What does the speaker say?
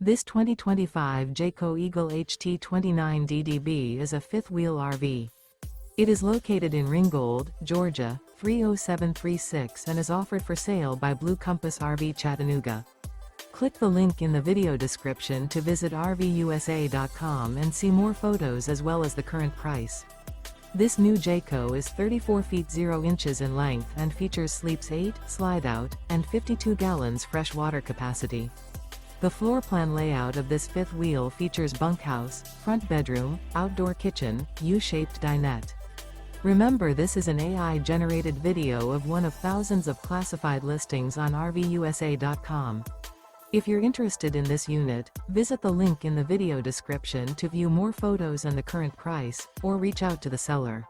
This 2025 Jayco Eagle HT 29DDB is a fifth-wheel RV. It is located in Ringgold, Georgia, 30736 and is offered for sale by Blue Compass RV Chattanooga. Click the link in the video description to visit RVUSA.com and see more photos as well as the current price. This new Jayco is 34 feet 0 inches in length and features sleeps 8, slide-out, and 52 gallons fresh water capacity. The floor plan layout of this fifth wheel features bunkhouse, front bedroom, outdoor kitchen, U-shaped dinette. Remember, this is an AI-generated video of one of thousands of classified listings on RVUSA.com. If you're interested in this unit, visit the link in the video description to view more photos and the current price, or reach out to the seller.